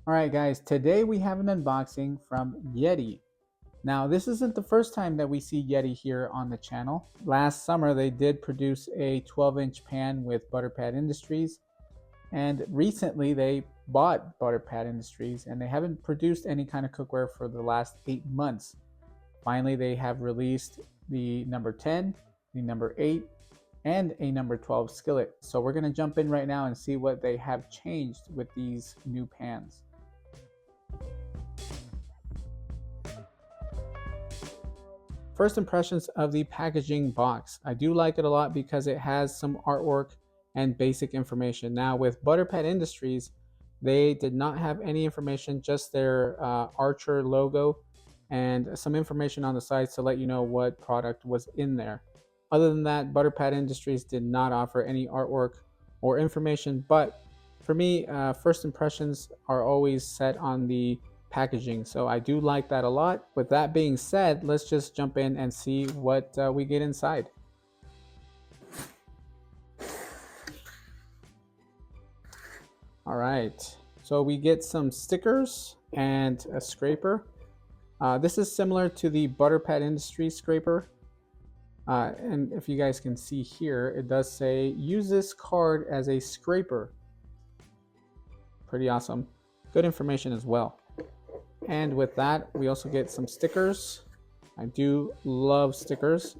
Alright guys, today we have an unboxing from Yeti. Now this isn't the first time that we see Yeti here on the channel. Last summer they did produce a 12-inch pan with Butterpad Industries, and recently they bought Butterpad Industries and they haven't produced any kind of cookware for the last 8 months. Finally they have released the number 10, the number 8, and a number 12 skillet. So we're going to jump in right now and see what they have changed with these new pans. First impressions of the packaging box. I do like it a lot because it has some artwork and basic information. Now with Butterpad Industries, they did not have any information, just their Archer logo and some information on the sides to let you know what product was in there. Other than that, Butterpad Industries did not offer any artwork or information, but for me, first impressions are always set on the packaging, so I do like that a lot. With that being said, let's just jump in and see what we get inside. All right, so we get some stickers and a scraper. This is similar to the Butterpad Industries scraper, and if you guys can see here, it does say use this card as a scraper. Pretty awesome. Good information as well. And with that, we also get some stickers. I do love stickers,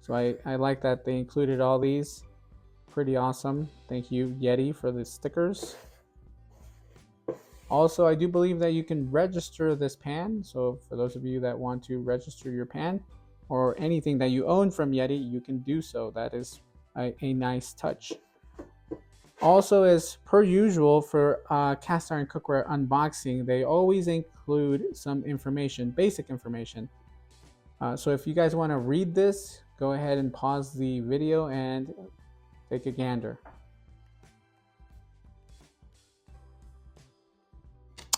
so I like that they included all these. Pretty awesome. Thank you, Yeti, for the stickers. Also, I do believe that you can register this pan. So for those of you that want to register your pan or anything that you own from Yeti, you can do so. That is a nice touch. Also, as per usual for cast iron cookware unboxing, they always include some information, basic information. So if you guys want to read this, go ahead and pause the video and take a gander.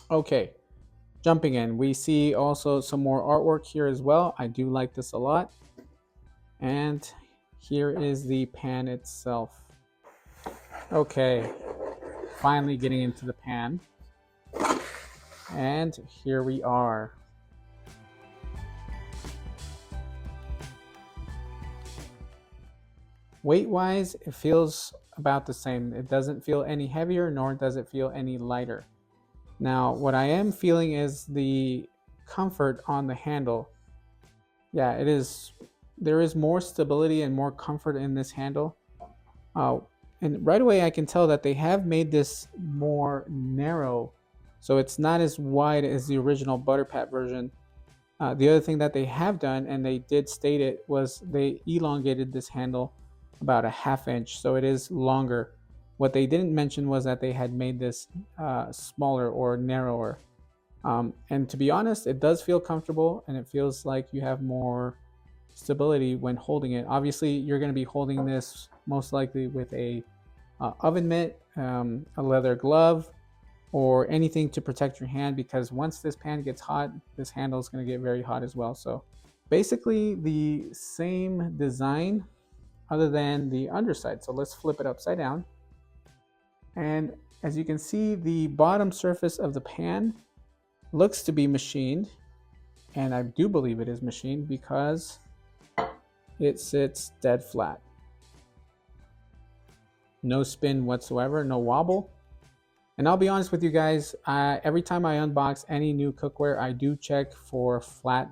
Okay, jumping in, we see also some more artwork here as well. I do like this a lot. And here is the pan itself. Okay, finally getting into the pan. And here we are. Weight wise, it feels about the same. It doesn't feel any heavier, nor does it feel any lighter. Now, what I am feeling is the comfort on the handle. Yeah, it is. There is more stability and more comfort in this handle. And right away I can tell that they have made this more narrow, so it's not as wide as the original Butterpad version. The other thing that they have done, and they did state it, was they elongated this handle about a ½ inch, so it is longer. What they didn't mention was that they had made this smaller or narrower. And to be honest, it does feel comfortable, and it feels like you have more stability when holding it. Obviously, you're going to be holding this most likely with a oven mitt, a leather glove, or anything to protect your hand, because once this pan gets hot, this handle is going to get very hot as well. So basically the same design other than the underside. So let's flip it upside down. And as you can see, the bottom surface of the pan looks to be machined, and I do believe it is machined because it sits dead flat. No spin whatsoever, no wobble. And I'll be honest with you guys, every time I unbox any new cookware, I do check for flat,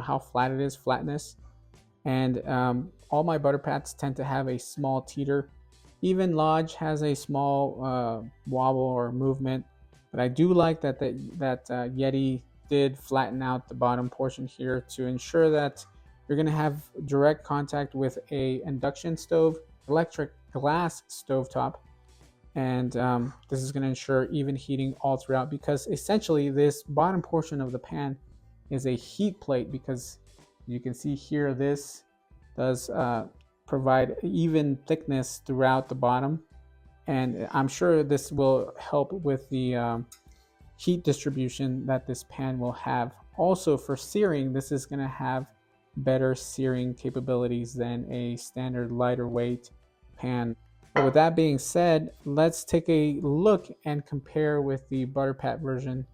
how flat it is, flatness. And all my Butterpads tend to have a small teeter. Even Lodge has a small wobble or movement. But I do like that Yeti did flatten out the bottom portion here to ensure that you're going to have direct contact with a induction stove, electric glass stovetop, and this is going to ensure even heating all throughout, because essentially this bottom portion of the pan is a heat plate, because you can see here this does provide even thickness throughout the bottom, and I'm sure this will help with the heat distribution that this pan will have. Also for searing, this is going to have better searing capabilities than a standard lighter weight pan. But with that being said, let's take a look and compare with the butter pat version,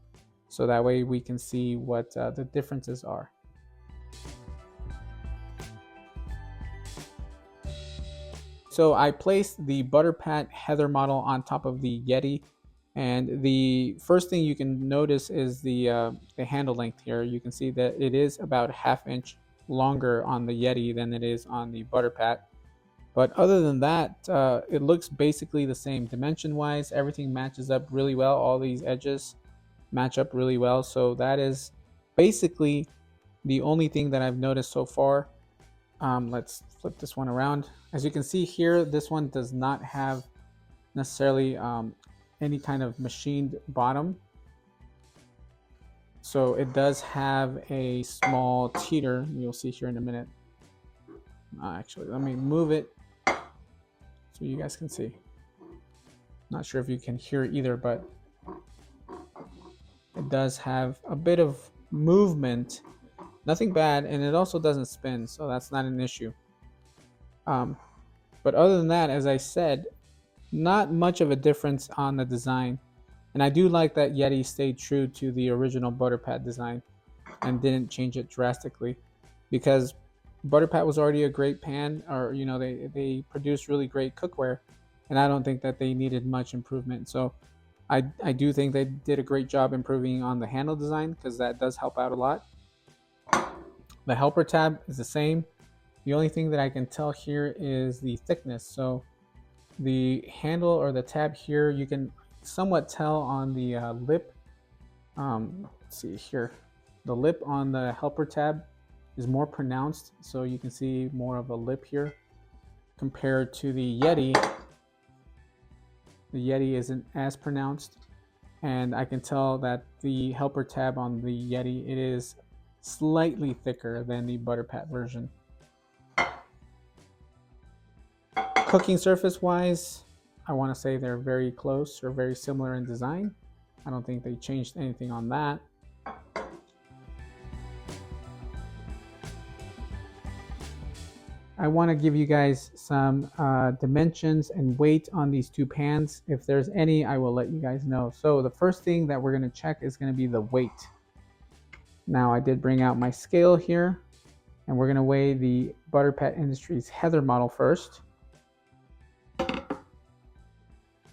so that way we can see what the differences are. So I placed the butter pat Heather model on top of the Yeti, and the first thing you can notice is the handle length here. You can see that it is about ½ inch longer on the Yeti than it is on the butter pat. But other than that, it looks basically the same. Dimension wise, everything matches up really well. All these edges match up really well. So that is basically the only thing that I've noticed so far. Let's flip this one around. As you can see here, this one does not have necessarily any kind of machined bottom. So it does have a small teeter. You'll see here in a minute. Actually, let me move it so you guys can see. Not sure if you can hear either, but it does have a bit of movement. Nothing bad, and it also doesn't spin, so that's not an issue. But other than that, as I said, not much of a difference on the design. And I do like that Yeti stayed true to the original Butterpat design and didn't change it drastically, because Butterpat was already a great pan, or they produced really great cookware, and I don't think that they needed much improvement. So I do think they did a great job improving on the handle design, because that does help out a lot. The helper tab is the same. The only thing that I can tell here is the thickness. So the handle or the tab here, you can somewhat tell on the lip. Let's see here. The lip on the helper tab is more pronounced, so you can see more of a lip here compared to the Yeti. The Yeti isn't as pronounced, and I can tell that the helper tab on the Yeti, it is slightly thicker than the Butterpat version. Cooking surface wise, I want to say they're very close or very similar in design. I don't think they changed anything on that. I want to give you guys some dimensions and weight on these two pans. If there's any, I will let you guys know. So the first thing that we're going to check is going to be the weight. Now I did bring out my scale here, and we're going to weigh the Butterpat Industries Heather model first.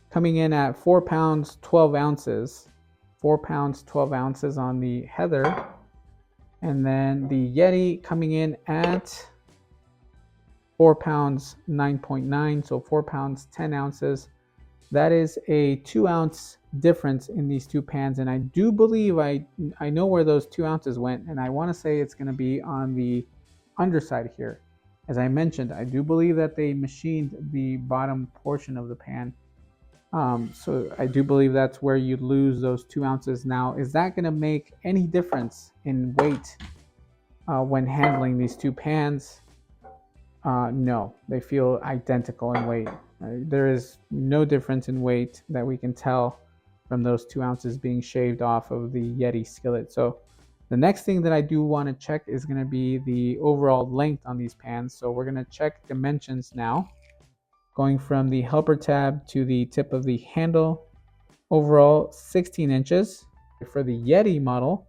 Coming in at 4 pounds 12 ounces. 4 pounds 12 ounces on the Heather. And then the Yeti coming in at 4 pounds 9.9, so 4 pounds 10 ounces. That is a 2 ounce difference in these two pans, and I do believe I know where those 2 ounces went, and I want to say it's going to be on the underside here. As I mentioned, I do believe that they machined the bottom portion of the pan. So I do believe that's where you lose those 2 ounces. Now, is that going to make any difference in weight when handling these two pans? No, they feel identical in weight. There is no difference in weight that we can tell from those 2 ounces being shaved off of the Yeti skillet. So the next thing that I do want to check is going to be the overall length on these pans. So we're going to check dimensions now. Going from the helper tab to the tip of the handle, overall 16 inches. For the Yeti model,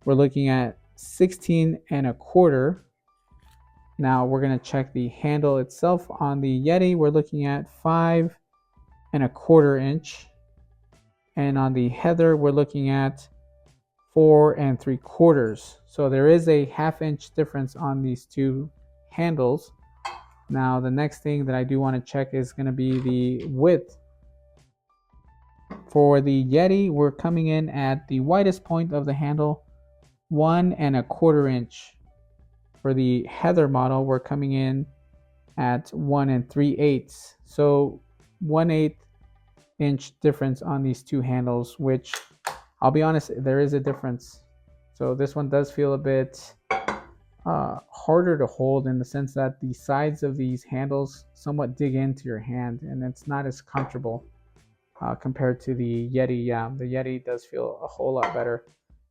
we're looking at 16 1/4. Now we're going to check the handle itself. On the Yeti, we're looking at 5 1/4 inch. And on the Heather, we're looking at 4 3/4. So there is a ½ inch difference on these two handles. Now the next thing that I do want to check is going to be the width. For the Yeti, we're coming in at the widest point of the handle, 1 1/4 inch. For the Heather model, we're coming in at 1 3/8. So 1/8 inch difference on these two handles, which I'll be honest, there is a difference. So this one does feel a bit harder to hold, in the sense that the sides of these handles somewhat dig into your hand, and it's not as comfortable compared to the Yeti. Yeah, the Yeti does feel a whole lot better.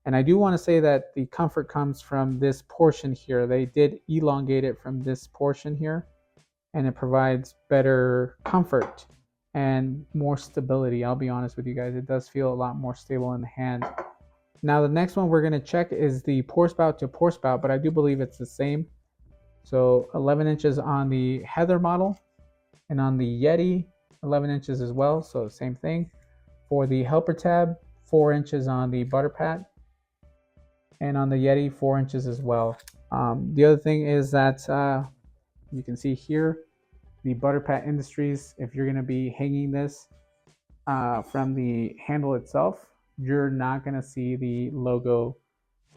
And I do want to say that the comfort comes from this portion here. They did elongate it from this portion here. and it provides better comfort and more stability. I'll be honest with you guys, it does feel a lot more stable in the hand. Now the next one we're going to check is the pour spout to pour spout, but I do believe it's the same. So 11 inches on the Heather model, and on the Yeti 11 inches as well, so same thing. For the helper tab, 4 inches on the butter pat, and on the Yeti 4 inches as well. The other thing is that you can see here the butter pat industries, if you're going to be hanging this from the handle itself, you're not going to see the logo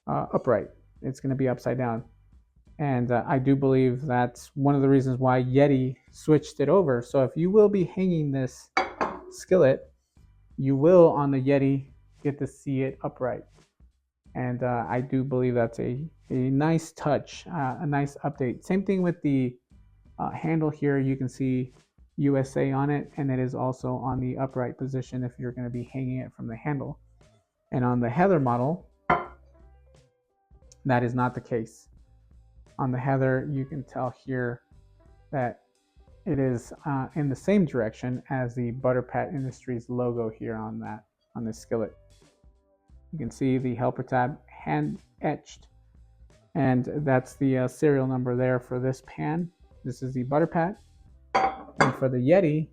upright. It's going to be upside down. And I do believe that's one of the reasons why Yeti switched it over. So if you will be hanging this skillet, you will on the Yeti get to see it upright. And I do believe that's a nice touch, a nice update. Same thing with the handle here. You can see USA on it, and it is also on the upright position if you're going to be hanging it from the handle. And on the Heather model, that is not the case. On the Heather, you can tell here that it is in the same direction as the Butter Pat Industries logo here on this skillet. You can see the helper tab hand etched, and that's the serial number there for this pan. This is the Butter Pat, and for the Yeti,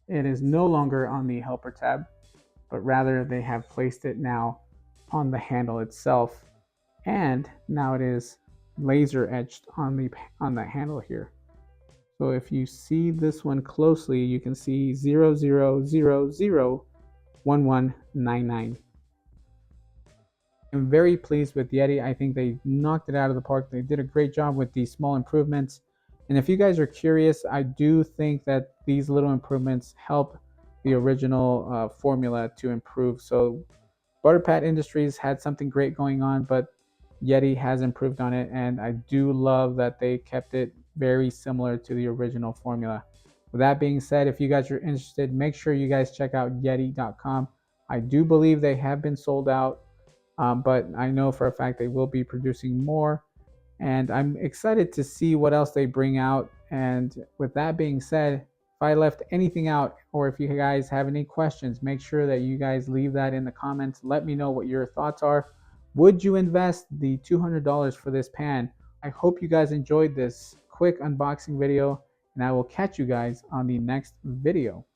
it is no longer on the helper tab, but rather they have placed it now on the handle itself, and now it is laser etched on the handle here. So if you see this one closely, you can see 00001199. I'm very pleased with Yeti. I think they knocked it out of the park. They did a great job with these small improvements. And if you guys are curious, I do think that these little improvements help the original formula to improve. So Butter Pat Industries had something great going on, but Yeti has improved on it, and I do love that they kept it very similar to the original formula. With that being said, if you guys are interested, make sure you guys check out Yeti.com. I do believe they have been sold out, but I know for a fact they will be producing more, and I'm excited to see what else they bring out. And with that being said, if I left anything out, or if you guys have any questions, make sure that you guys leave that in the comments. Let me know what your thoughts are. Would you invest the $200 for this pan? I hope you guys enjoyed this quick unboxing video, and I will catch you guys on the next video.